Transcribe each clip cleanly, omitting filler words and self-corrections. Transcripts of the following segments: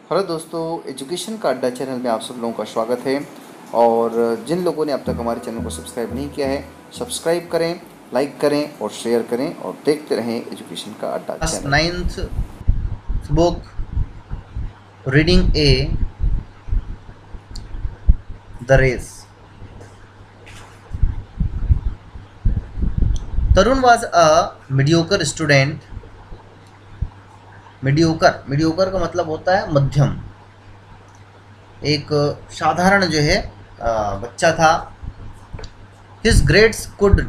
Hello दोस्तों, education का अड्डा चैनल में आप सब लोगों का स्वागत है। और जिन लोगों ने अब तक हमारे चैनल को सब्सक्राइब नहीं किया है, सब्सक्राइब करें, लाइक करें और शेयर करें और देखते रहें एजुकेशन का अड्डा Class channel. ninth book, reading A, The Race. Tarun was a mediocre student. Mediocre का मतलब होता है मध्यम। एक साधारण जो है बच्चा था। His grades could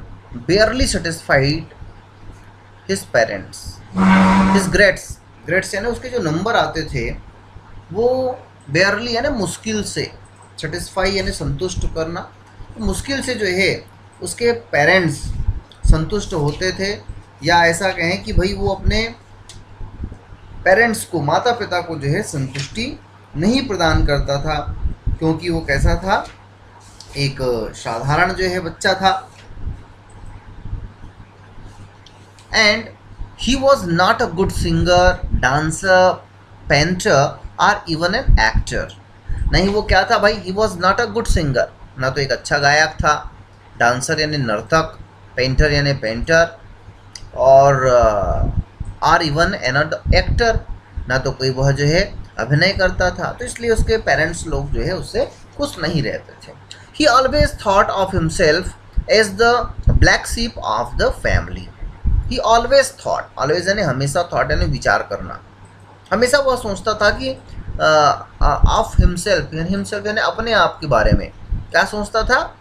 barely satisfied his parents. His grades यानी उसके जो नंबर आते थे वो बेयरली यानी मुश्किल से, सेटिस्फाई यानी संतुष्ट करना, तो मुश्किल से जो है उसके पेरेंट्स संतुष्ट होते थे, या ऐसा कहें कि भाई वो अपने पेरेंट्स को, माता पिता को जो है संतुष्टि नहीं प्रदान करता था, क्योंकि वो कैसा था, एक साधारण जो है बच्चा था। And he was not a good singer, dancer, painter और इवन एन एक्टर। नहीं, वो क्या था भाई, he was not a good singer, ना तो एक अच्छा गायक था, डांसर यानी नर्तक, पेंटर यानी पेंटर, और आर इवन एन एक्टर, ना तो कोई वह जो है अभिनय करता था। तो इसलिए उसके पेरेंट्स लोग जो है उससे खुश नहीं रहते थे। He always thought of himself as the black sheep of the family. He always thought, always यानी हमेशा, थॉट यानी विचार करना, हमेशा वह सोचता था कि ऑफ हिमसेल्फ यानी अपने आप के बारे में क्या सोचता था,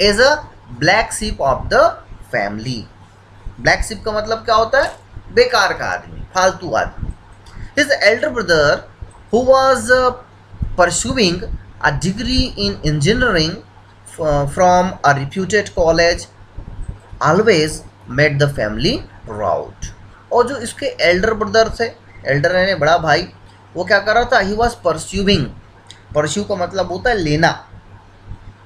as a black sheep of the family. Black sheep का मतलब क्या होता है, बेकार का आदमी, फालतू आदमी। His Elder brother who was pursuing a degree in engineering from a reputed college always made the family proud. और जो इसके एल्डर ब्रदर थे, एल्डर यानी बड़ा भाई, वो क्या कर रहा था, ही वॉज परस्यूइंग, परस्यू का मतलब होता है लेना,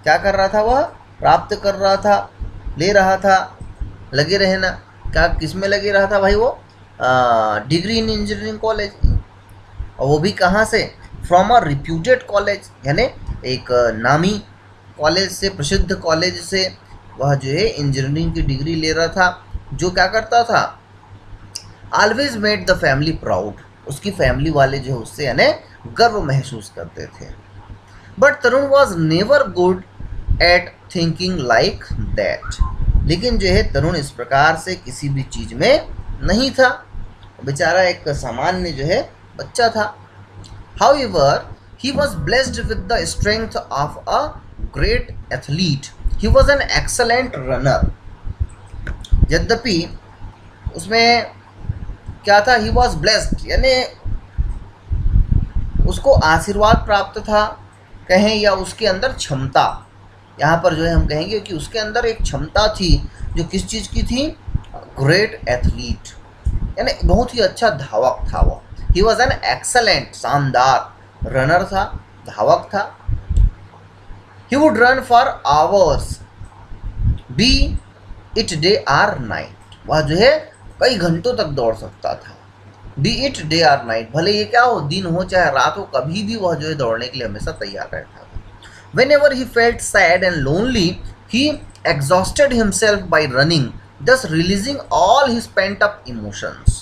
क्या कर रहा था वह, प्राप्त कर रहा था, ले रहा था, लगे रहना। क्या किस में लगे रहा था भाई वो, डिग्री इन इंजीनियरिंग कॉलेज, और वो भी कहाँ से, फ्रॉम अ रिप्यूटेड कॉलेज, यानी एक नामी कॉलेज से, प्रसिद्ध कॉलेज से वह जो है इंजीनियरिंग की डिग्री ले रहा था, जो क्या करता था, always made the family proud, उसकी फैमिली वाले जो है उससे यानी गर्व महसूस करते थे। But Tarun was never good at thinking like that. लेकिन जो है तरुण इस प्रकार से किसी भी चीज़ में नहीं था, बेचारा एक सामान्य जो है बच्चा था। However he was blessed with the strength of a great athlete. He was an excellent runner. यद्यपि उसमें क्या था, ही वॉज ब्लेस्ड यानी उसको आशीर्वाद प्राप्त था कहें, या उसके अंदर क्षमता, यहाँ पर जो है हम कहेंगे कि उसके अंदर एक क्षमता थी, जो किस चीज़ की थी, ग्रेट एथलीट, यानी बहुत ही अच्छा धावक था वो। ही वॉज एन एक्सलेंट, शानदार रनर था, धावक था। He would run for hours, be it day or night, वह जो है कई घंटों तक दौड़ सकता था, be it day or night, भले ये क्या हो, दिन हो चाहे रात हो, कभी भी वह जो है दौड़ने के लिए हमेशा तैयार रहता था। Whenever he felt sad and lonely, he exhausted himself by running, thus releasing all his pent-up emotions.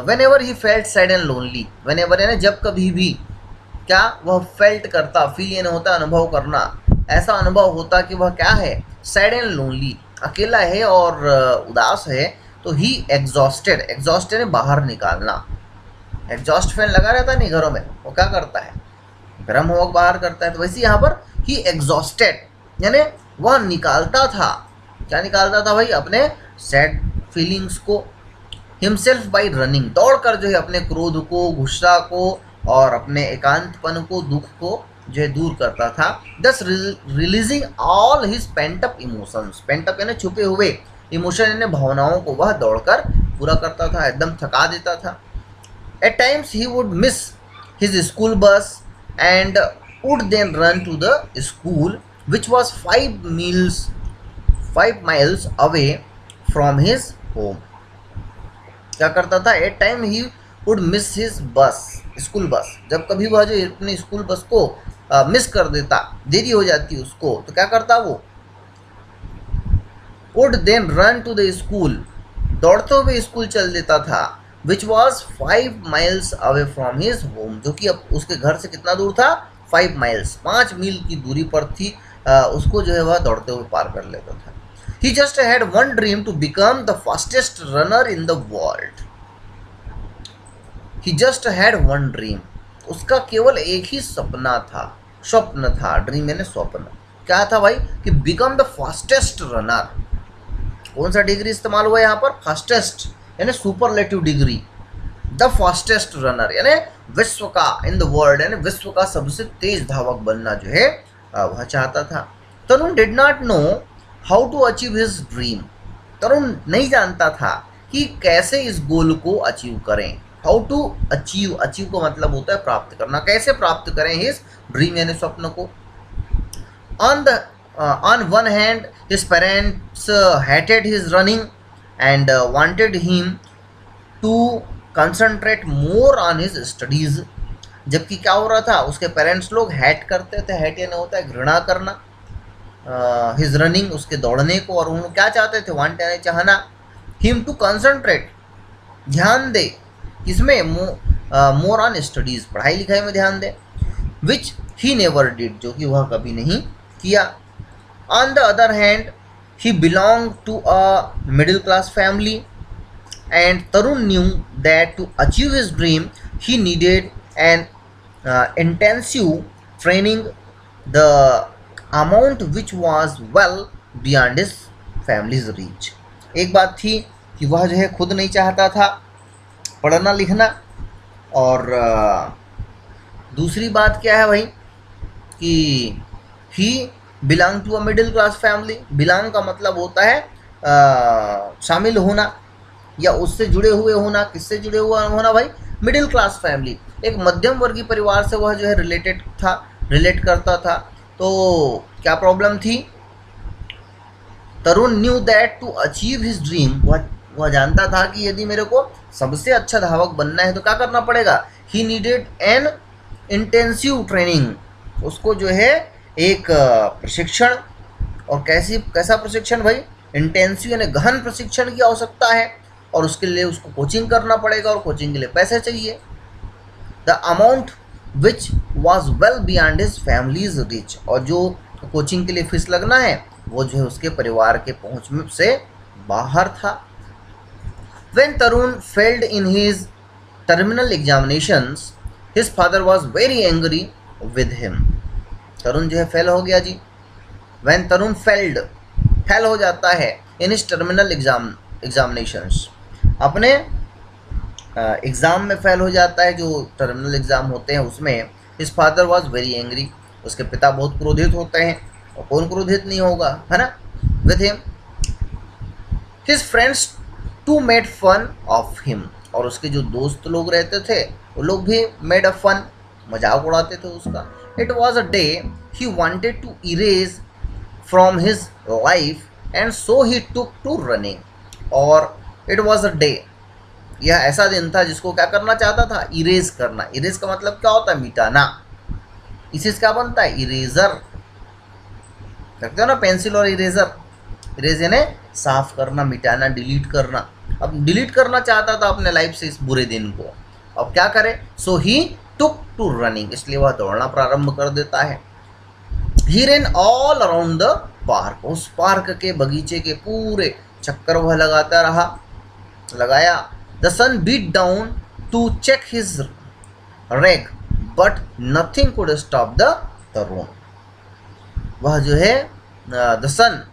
Whenever he felt sad and lonely, whenever यानी जब कभी भी, क्या वह फेल्ट करता, फील यानी होता अनुभव करना, ऐसा अनुभव होता कि वह क्या है, सैड एंड लोनली, अकेला है और उदास है, तो ही एग्जॉस्टेड, एग्जॉस्ट यानी बाहर निकालना, एग्जॉस्ट फैन लगा रहता नहीं घरों में, वो क्या करता है, गर्म हवा बाहर करता है, तो वैसे यहाँ पर ही एग्जॉस्टेड यानी वह निकालता था, क्या निकालता था भाई, अपने सैड फीलिंग्स को, हिमसेल्फ बाई रनिंग, दौड़ कर जो है अपने क्रोध को, गुस्सा को और अपने एकांतपन को, दुख को जो है दूर करता था। दस releasing all his pent-up emotions, pent-up यानी छुपे हुए, इमोशन यानी भावनाओं को वह दौड़कर पूरा करता था, एकदम थका देता था। At times he would miss his school bus and would then run to the school, which was 5 miles away from his home. क्या करता था, at time he would miss his bus, school bus. जब कभी वह जो अपनी school bus को miss कर देता, देरी हो जाती उसको, तो क्या करता वो, would then run to the school, दौड़ते हुए स्कूल चल देता था, which was 5 miles away from his home, जो कि अब उसके घर से कितना दूर था, 5 miles, 5 मील की दूरी पर थी। उसको जो है वह दौड़ते हुए पार कर लेता था। He just had one dream to become the fastest runner in the world. He just had one dream, उसका केवल एक ही सपना था, स्वप्न था, ड्रीम यानी स्वप्न। क्या था भाई, कि बिकम द फास्टेस्ट रनर। कौन सा डिग्री इस्तेमाल हुआ यहाँ पर, फास्टेस्ट यानी superlative degree, the fastest runner यानी विश्व का, इन द वर्ल्ड यानी विश्व का सबसे तेज धावक बनना जो है वह चाहता था। Tarun did not know how to achieve his dream, Tarun नहीं जानता था कि कैसे इस गोल को अचीव करें। हाउ टू अचीव, अचीव का मतलब होता है प्राप्त करना, कैसे प्राप्त करें हिज ड्रीम यानी स्वप्न को। On one hand, his parents hated his running and wanted him to concentrate more on his studies. जबकि क्या हो रहा था, उसके पेरेंट्स लोग हैट करते थे, हैट यानी होता है घृणा करना, हिज रनिंग उसके दौड़ने को, और उन्होंने क्या चाहते थे, वांट यानी चाहना, हिम टू कंसंट्रेट ध्यान दे, किसमें, मोर ऑन स्टडीज पढ़ाई लिखाई में ध्यान दे, विच ही नेवर डिड जो कि वह कभी नहीं किया। On the other hand, he belonged to a middle class family and Tarun knew that to achieve his dream, he needed an intensive training, the amount which was well beyond his family's reach. एक बात थी कि वह जो है खुद नहीं चाहता था पढ़ना लिखना, और दूसरी बात क्या है भाई कि he belong to a middle class family. Belong का मतलब होता है शामिल होना या उससे जुड़े हुए होना। किससे जुड़े हुआ होना भाई, मिडिल क्लास फैमिली, एक मध्यम वर्गीय परिवार से वह जो है रिलेट करता था। तो क्या प्रॉब्लम थी, Tarun knew that to achieve his dream, वह जानता था कि यदि मेरे को सबसे अच्छा धावक बनना है तो क्या करना पड़ेगा, he needed N intensive training, उसको जो है एक प्रशिक्षण, और कैसा प्रशिक्षण भाई, इंटेंसिव यानी गहन प्रशिक्षण की आवश्यकता है, और उसके लिए उसको कोचिंग करना पड़ेगा, और कोचिंग के लिए पैसे चाहिए। The amount which was well beyond his families rich, और जो कोचिंग के लिए फीस लगना है वो जो है उसके परिवार के पहुंच में से बाहर था। When Tarun failed in his terminal examinations, his father was very angry with him. तरुण जो है फेल हो गया जी। When तरुण फेल हो जाता है in his terminal examinations, अपने एग्ज़ाम में फेल हो जाता है, जो टर्मिनल एग्ज़ाम होते हैं उसमें, his father was very angry, उसके पिता बहुत क्रोधित होते हैं, और कौन क्रोधित नहीं होगा, है ना, with him. His friends too made fun of him, और उसके जो दोस्त लोग रहते थे वो लोग भी made a fun, मजाक उड़ाते थे उसका। It was a day he wanted to erase from his life and so he took to running, और it was a day, यह ऐसा दिन था जिसको क्या करना चाहता था, इरेज करना। इरेज का मतलब क्या होता है, मिटाना। इसी से क्या बनता है, इरेजर, देखते हो ना, पेंसिल और इरेजर। इरेज यानी साफ करना, मिटाना, डिलीट करना। अब डिलीट करना चाहता था अपने लाइफ से इस बुरे दिन को, अब क्या करे, सो ही टुक टू रनिंग, इसलिए वह दौड़ना प्रारंभ कर देता है। He ran all around the park, उस पार्क के बगीचे के पूरे चक्कर वह लगाया। The sun beat down to check his rag but nothing could stop the Tarun, वह जो है the sun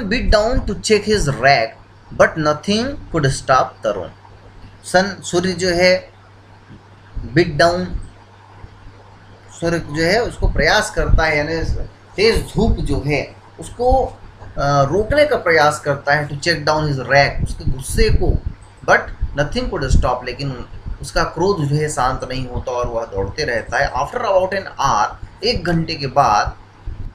beat down to check his rag but nothing could stop Tarun. सूर्य जो है बीट डाउन, सूर्य जो है उसको प्रयास करता है, यानी तेज धूप जो है उसको रोकने का प्रयास करता है, to check down his rage, उसके गुस्से को, बट नथिंग कुड स्टॉप, लेकिन उसका क्रोध जो है शांत नहीं होता और वह दौड़ते रहता है। आफ्टर अबाउट एन आवर, 1 घंटे के बाद,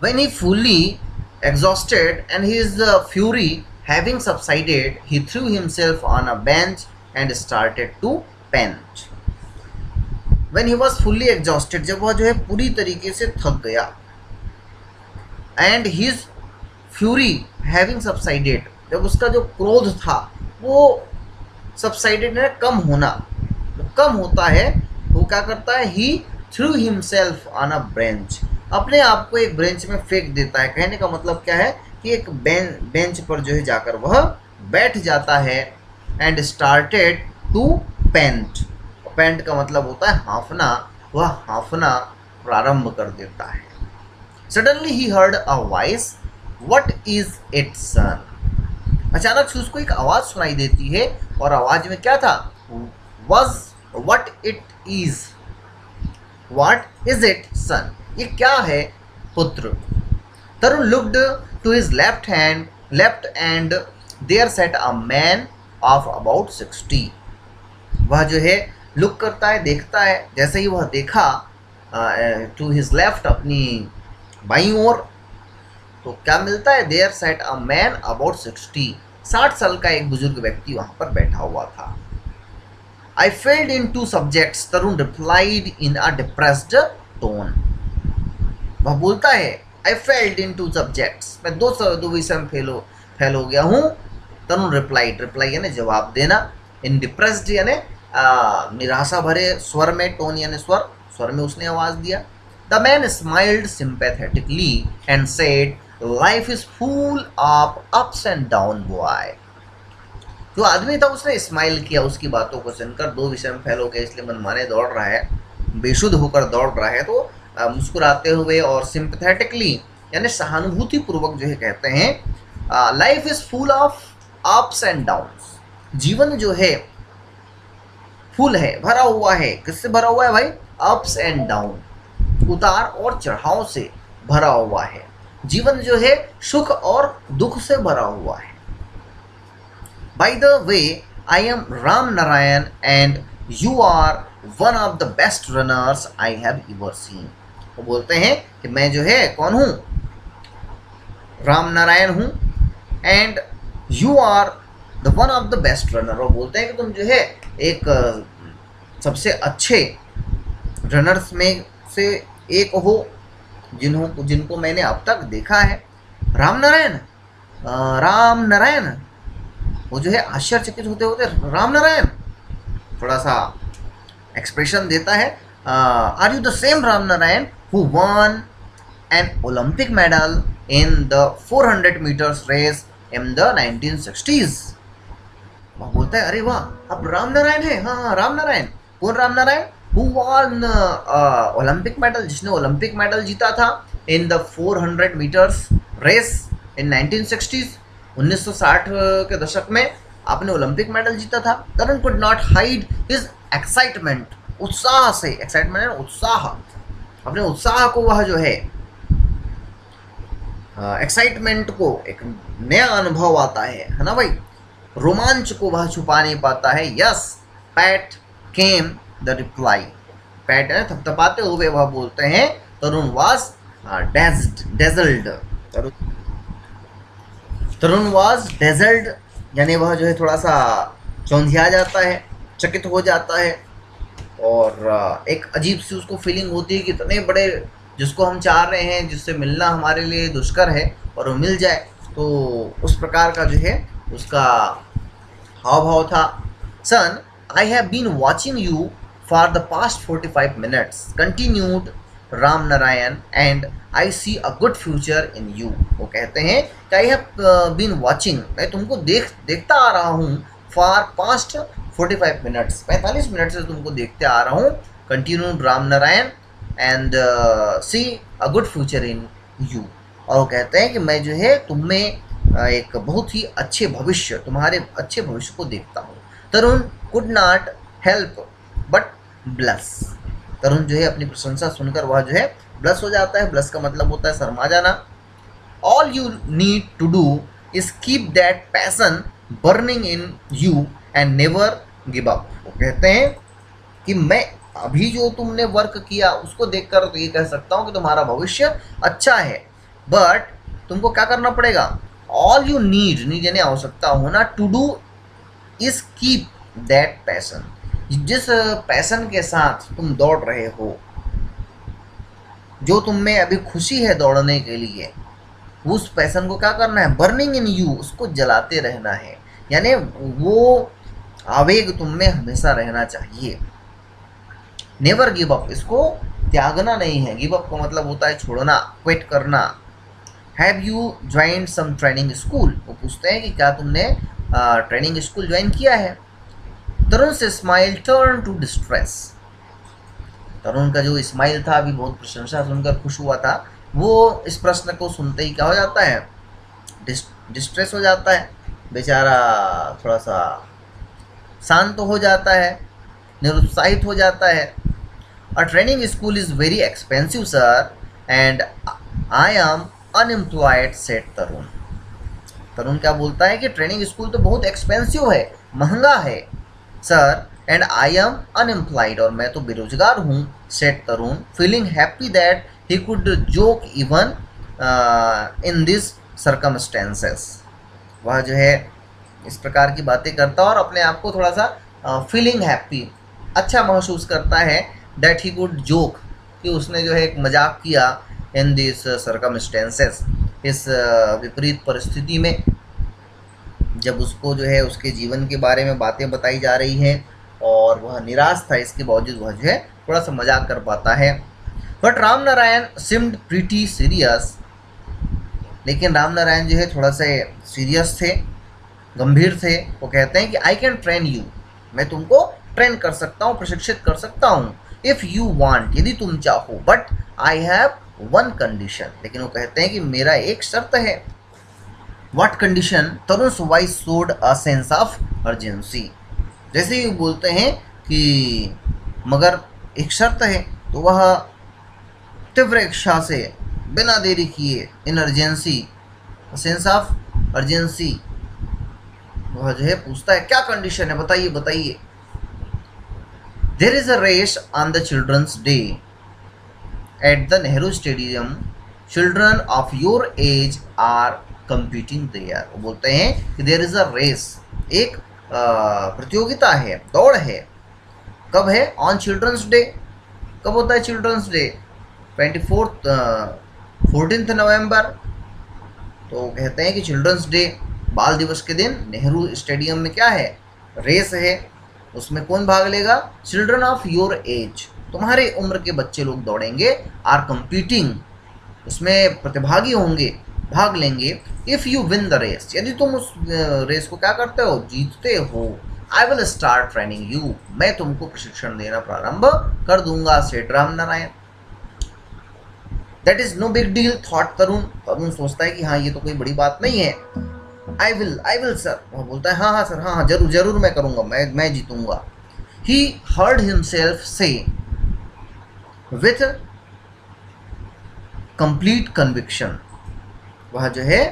when he fully exhausted and his fury Having subsided, he threw himself on a bench and started to pant. When he was fully exhausted, जब वह जो है पूरी तरीके से थक गया, and his fury having subsided, जब उसका जो क्रोध था वो subsided है कम होना, तो कम होता है, वो क्या करता है, he threw himself on a bench, अपने आप को एक ब्रेंच में फेंक देता है। कहने का मतलब क्या है कि एक बेंच पर जो है जाकर वह बैठ जाता है। And started to paint, paint का मतलब होता है हाँफना, वह हाँफना प्रारंभ कर देता है। Suddenly he heard a voice, what is it son, अचानक से उसको एक आवाज़ सुनाई देती है और आवाज़ में क्या था, was what it is, what is it son, ये क्या है पुत्र। Tarun looked to his left and there sat a man of about 60, वह जो है लुक करता है, देखता है, जैसे ही वह देखा टू हिज लेफ्ट, अपनी बाईं ओर, तो क्या मिलता है, there sat a man about 60, 60 साल का एक बुजुर्ग व्यक्ति वहाँ पर बैठा हुआ था। I failed in 2 subjects, Tarun replied in a depressed tone, वह बोलता है I failed in 2 subjects, मैं दो विषय में फेल हो गया हूँ। तरुण रिप्लाई यानी जवाब देना, इन डिप्रेस्ड यानी निराशा भरे स्वर में, टोन यानी स्वर में उसने आवाज़ दिया। The man smiled sympathetically and said life is full of ups and down boy, जो आदमी था उसने स्माइल किया उसकी बातों को सुनकर। 2 विषय में फेल हो गया इसलिए मनमाने दौड़ रहा है, बेसुध होकर दौड़ रहा है, तो मुस्कुराते हुए और सिंपैथेटिकली यानी सहानुभूति पूर्वक जो है कहते हैं life is full of ups and downs, जीवन जो है फुल है, भरा हुआ है, किससे भरा हुआ है भाई, अप्स एंड डाउन, उतार और चढ़ाव से भरा हुआ है, जीवन जो है सुख और दुख से भरा हुआ है। By the way, I am Ram Narayan and you are one of the best runners I have ever seen. वो बोलते हैं कि मैं जो है कौन हूँ, राम नारायण हूँ, and you are the one of the best runner, वो बोलते हैं कि तुम जो है एक सबसे अच्छे रनर्स में से एक हो जिनको मैंने अब तक देखा है। राम नारायण वो जो है आश्चर्यचकित होते होते राम नारायण थोड़ा सा एक्सप्रेशन देता है, are you the same Ram Narayan who won an Olympic medal in the 400 meters race in the 1960s। वह बोलता है अरे वाह आप राम नारायण है, हाँ राम नारायण, कौन Ram Narayan, who won Olympic medal, जिसने ओलंपिक मेडल जीता था in the 400 meters race in 1960s, 1960 के दशक में आपने ओलंपिक मेडल जीता था। Tarun could not hide his excitement, उत्साह से, एक्साइटमेंट है उत्साह, अपने उत्साह को वह जो है एक्साइटमेंट को, एक नया अनुभव आता है ना भाई, रोमांच को वह छुपा नहीं पाता है। Yes pat came the reply, pat है थपथपाते हुए वह बोलते हैं Tarun was dazzled, Tarun was dazzled यानी वह जो है थोड़ा सा चौंधिया जाता है, चकित हो जाता है, और एक अजीब सी उसको फीलिंग होती है कि इतने बड़े जिसको हम चाह रहे हैं, जिससे मिलना हमारे लिए दुष्कर है, और वो मिल जाए, तो उस प्रकार का जो है उसका हाव भाव था। Son I have been watching you for the past 45 minutes continued Ram Narayan and I see a good future in you, वो कहते हैं कि आई हैव बीन वॉचिंग, मैं तुमको देखता आ रहा हूँ, फॉर पास्ट 45 मिनट्स, 45 मिनट से तुमको देखते आ रहा हूँ, continued Ram Narayan and see a good future in you, और वो कहते हैं कि मैं जो है तुम में एक बहुत ही अच्छे भविष्य, तुम्हारे अच्छे भविष्य को देखता हूँ। Tarun could not help but blush, Tarun जो है अपनी प्रशंसा सुनकर वह जो है ब्लस हो जाता है। ब्लस का मतलब होता है शर्मा जाना। All you need to do is keep that passion burning in you and never give up, वो कहते हैं कि मैं अभी जो तुमने वर्क किया उसको देखकर तो ये कह सकता हूँ कि तुम्हारा भविष्य अच्छा है, बट तुमको क्या करना पड़ेगा, ऑल यू नीड यानी आवश्यकता होना, to do is keep that passion, जिस पैशन के साथ तुम दौड़ रहे हो, जो तुम में अभी खुशी है दौड़ने के लिए, उस पैशन को क्या करना है, बर्निंग इन यू, उसको जलाते रहना है, यानी वो आवेग तुम में हमेशा रहना चाहिए। नेवर गिव अप, इसको त्यागना नहीं है। गिव अप का मतलब होता है छोड़ना, क्विट करना। Have you joined some training school, वो पूछते हैं कि क्या तुमने ट्रेनिंग स्कूल ज्वाइन किया है। तरुण से स्माइल टर्न टू डिस्ट्रेस, तरुण का जो स्माइल था अभी बहुत प्रशंसा सुनकर खुश हुआ था, वो इस प्रश्न को सुनते ही क्या हो जाता है, डिस्ट्रेस हो जाता है, बेचारा थोड़ा सा शांत हो जाता है, निरुत्साहित हो जाता है। A training school is very expensive sir and I am unemployed said Tarun. Tarun क्या बोलता है कि ट्रेनिंग स्कूल तो बहुत एक्सपेंसिव है, महंगा है sir, and I am unemployed, और मैं तो बेरोजगार हूँ, said Tarun, feeling happy that he could joke even in this circumstances. वह जो है इस प्रकार की बातें करता और अपने आप को थोड़ा सा फीलिंग हैप्पी, अच्छा महसूस करता है, दैट ही कुड जोक, कि उसने जो है एक मजाक किया, इन दिस सर्कमस्टेंसेस, इस विपरीत परिस्थिति में, जब उसको जो है उसके जीवन के बारे में बातें बताई जा रही हैं और वह निराश था, इसके बावजूद वह जो है थोड़ा सा मजाक कर पाता है। But Ram Narayan seemed pretty serious, लेकिन राम नारायण जो है थोड़ा सा सीरियस थे, गंभीर थे। वो कहते हैं कि आई कैन ट्रेन यू, मैं तुमको ट्रेन कर सकता हूँ, प्रशिक्षित कर सकता हूँ, इफ़ यू वांट, यदि तुम चाहो, but I have one condition, लेकिन वो कहते हैं कि मेरा एक शर्त है। What condition? Tarun voice showed a sense of urgency, जैसे ही बोलते हैं कि मगर एक शर्त है, तो वह तीव्र इच्छा से बिना देरी किए, इन अर्जेंसी, सेंस ऑफ अर्जेंसी, वह जो है पूछता है क्या कंडीशन है, बताइए बताइए। There is a race on the children's day at the Nehru stadium, children of your age are competing there. वो बोलते हैं कि देयर इज अ रेस, एक प्रतियोगिता है, दौड़ है। कब है? On children's day. कब होता है चिल्ड्रंस डे? 14 नवंबर। तो कहते हैं कि चिल्ड्रंस डे, बाल दिवस के दिन नेहरू स्टेडियम में क्या है, रेस है। उसमें कौन भाग लेगा? चिल्ड्रन ऑफ योर एज, तुम्हारे उम्र के बच्चे लोग दौड़ेंगे। आर कंपीटिंग, उसमें प्रतिभागी होंगे, भाग लेंगे। If you win the race, यदि तुम उस रेस को क्या करते हो, जीतते हो। I will start training you, मैं तुमको प्रशिक्षण देना प्रारंभ कर दूंगा, Seth Ram Narayan. That is no big deal thought Tarun. Tarun सोचता है कि हाँ ये तो कोई बड़ी बात नहीं है। आई विल सर, वह बोलता है हाँ सर, हाँ जरूर जरूर मैं करूँगा, मैं जीतूंगा। ही हर्ड हिमसेल्फ से विथ कंप्लीट कन्विक्शन, वह जो है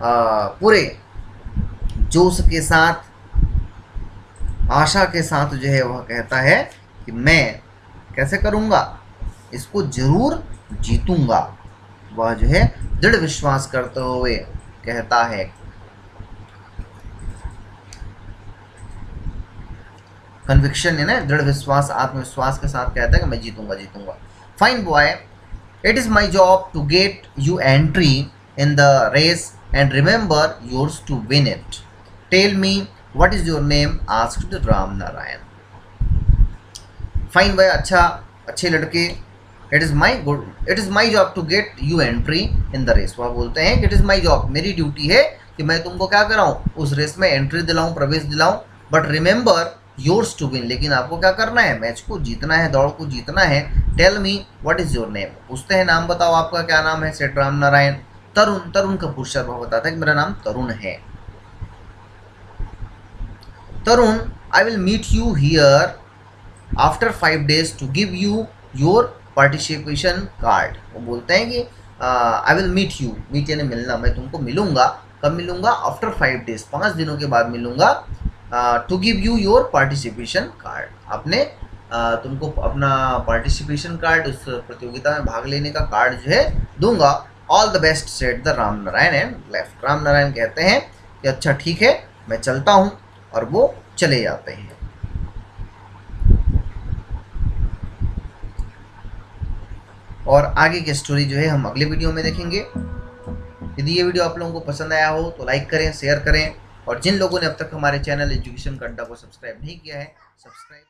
पूरे जोश के साथ, आशा के साथ जो है वह कहता है कि मैं कैसे करूँगा, इसको जरूर जीतूंगा। वह जो है दृढ़ विश्वास करते हुए कहता है। कन्विक्शन है ना, दृढ़ विश्वास, आत्मविश्वास के साथ कहता है कि मैं जीतूंगा जीतूंगा। Fine boy, it is my job to get you entry in the race and remember yours to win it. Tell me what is your name, asked Ram Narayan. Fine boy, अच्छा अच्छे लड़के, it is my job to get you entry in the race. वह बोलते हैं कि it is my job, मेरी duty है कि मैं तुमको क्या कराऊँ, उस रेस में एंट्री दिलाऊँ, प्रवेश दिलाऊँ। But remember yours to win, लेकिन आपको क्या करना है, मैच को जीतना है, दौड़ को जीतना है। Tell me what is your name, पूछते हैं नाम बताओ आपका क्या नाम है, सेठ राम नारायण। तरुण, तरुण का पुरुषर वह बताता है कि मेरा नाम तरुण है। Tarun, I will meet you here after 5 days to give you your participation card. वो बोलते हैं कि I will meet you, meet यानी मिलना, मैं तुमको मिलूंगा। कब मिलूंगा? आफ्टर 5 days, 5 दिनों के बाद मिलूंगा। To give you your participation card, अपने तुमको अपना पार्टिसिपेशन कार्ड, उस प्रतियोगिता में भाग लेने का कार्ड जो है दूंगा। All the best said the Ram Narayan and left. Ram Narayan कहते हैं कि अच्छा ठीक है मैं चलता हूँ, और वो चले जाते हैं। और आगे की स्टोरी जो है हम अगले वीडियो में देखेंगे। यदि ये वीडियो आप लोगों को पसंद आया हो तो लाइक करें, शेयर करें, और जिन लोगों ने अब तक हमारे चैनल एजुकेशन अड्डा को सब्सक्राइब नहीं किया है, सब्सक्राइब